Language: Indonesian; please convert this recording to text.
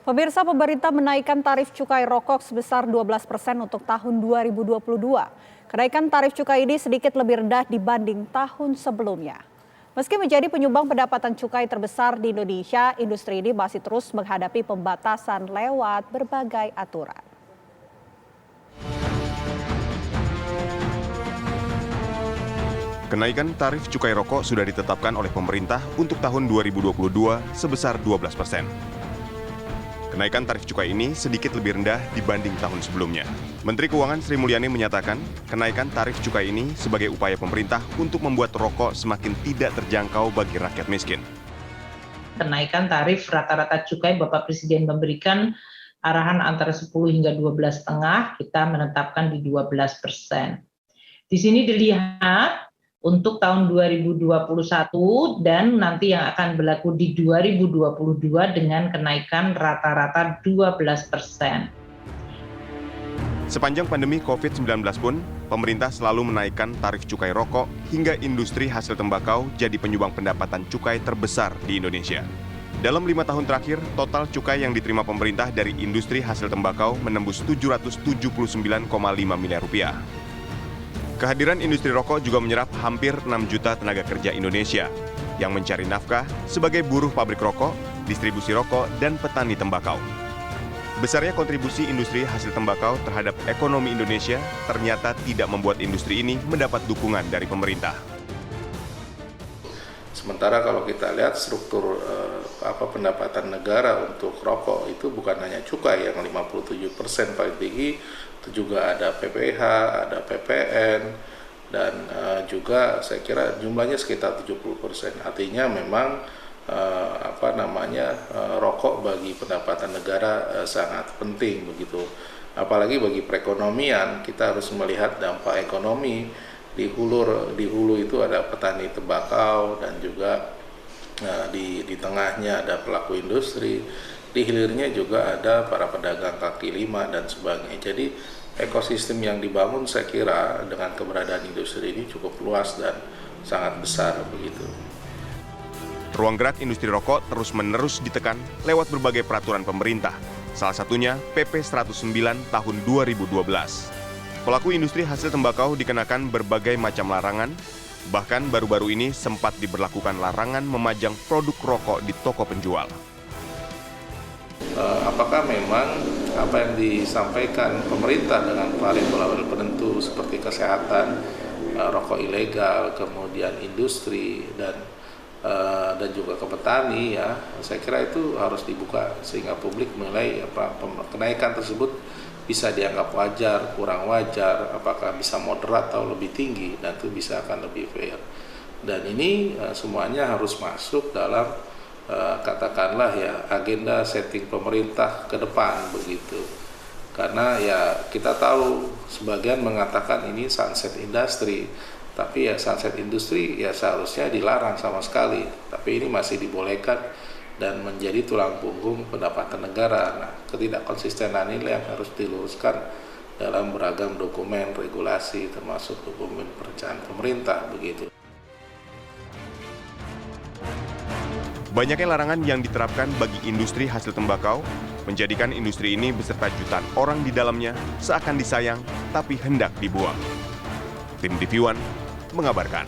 Pemirsa, pemerintah menaikkan tarif cukai rokok sebesar 12% untuk tahun 2022. Kenaikan tarif cukai ini sedikit lebih rendah dibanding tahun sebelumnya. Meski menjadi penyumbang pendapatan cukai terbesar di Indonesia, industri ini masih terus menghadapi pembatasan lewat berbagai aturan. Kenaikan tarif cukai rokok sudah ditetapkan oleh pemerintah untuk tahun 2022 sebesar 12%. Kenaikan tarif cukai ini sedikit lebih rendah dibanding tahun sebelumnya. Menteri Keuangan Sri Mulyani menyatakan kenaikan tarif cukai ini sebagai upaya pemerintah untuk membuat rokok semakin tidak terjangkau bagi rakyat miskin. Kenaikan tarif rata-rata cukai Bapak Presiden memberikan arahan antara 10 hingga 12,5, kita menetapkan di 12%. Di sini dilihat untuk tahun 2021 dan nanti yang akan berlaku di 2022 dengan kenaikan rata-rata 12%. Sepanjang pandemi COVID-19 pun, pemerintah selalu menaikkan tarif cukai rokok hingga industri hasil tembakau jadi penyumbang pendapatan cukai terbesar di Indonesia. Dalam 5 tahun terakhir, total cukai yang diterima pemerintah dari industri hasil tembakau menembus 779,5 miliar rupiah. Kehadiran industri rokok juga menyerap hampir 6 juta tenaga kerja Indonesia yang mencari nafkah sebagai buruh pabrik rokok, distribusi rokok, dan petani tembakau. Besarnya kontribusi industri hasil tembakau terhadap ekonomi Indonesia ternyata tidak membuat industri ini mendapat dukungan dari pemerintah. Sementara kalau kita lihat struktur pendapatan negara untuk rokok itu bukan hanya cukai yang 57% paling tinggi, itu juga ada PPH, ada PPN, dan juga saya kira jumlahnya sekitar 70%. Artinya memang rokok bagi pendapatan negara sangat penting begitu. Apalagi bagi perekonomian, kita harus melihat dampak ekonomi. Di hulu itu ada petani tembakau dan juga di tengahnya ada pelaku industri, di hilirnya juga ada para pedagang kaki lima dan sebagainya. Jadi ekosistem yang dibangun saya kira dengan keberadaan industri ini cukup luas dan sangat besar begitu. Ruang gerak industri rokok terus-menerus ditekan lewat berbagai peraturan pemerintah, salah satunya PP 109 tahun 2012. Pelaku industri hasil tembakau dikenakan berbagai macam larangan, bahkan baru-baru ini sempat diberlakukan larangan memajang produk rokok di toko penjual. Apakah memang apa yang disampaikan pemerintah dengan variabel penentu seperti kesehatan, rokok ilegal, kemudian industri dan juga ke petani, ya, saya kira itu harus dibuka sehingga publik menilai kenaikan tersebut bisa dianggap wajar, kurang wajar, apakah bisa moderat atau lebih tinggi, dan itu bisa akan lebih fair. Dan ini semuanya harus masuk dalam katakanlah ya agenda setting pemerintah ke depan begitu. Karena ya kita tahu sebagian mengatakan ini sunset industry, tapi ya sunset industri ya seharusnya dilarang sama sekali, tapi ini masih dibolehkan dan menjadi tulang punggung pendapatan negara. Nah, ketidakkonsistenan ini yang harus diluruskan dalam beragam dokumen regulasi, termasuk dokumen perencanaan pemerintah begitu. Banyaknya larangan yang diterapkan bagi industri hasil tembakau menjadikan industri ini beserta jutaan orang di dalamnya seakan disayang tapi hendak dibuang. Tim TV One mengabarkan.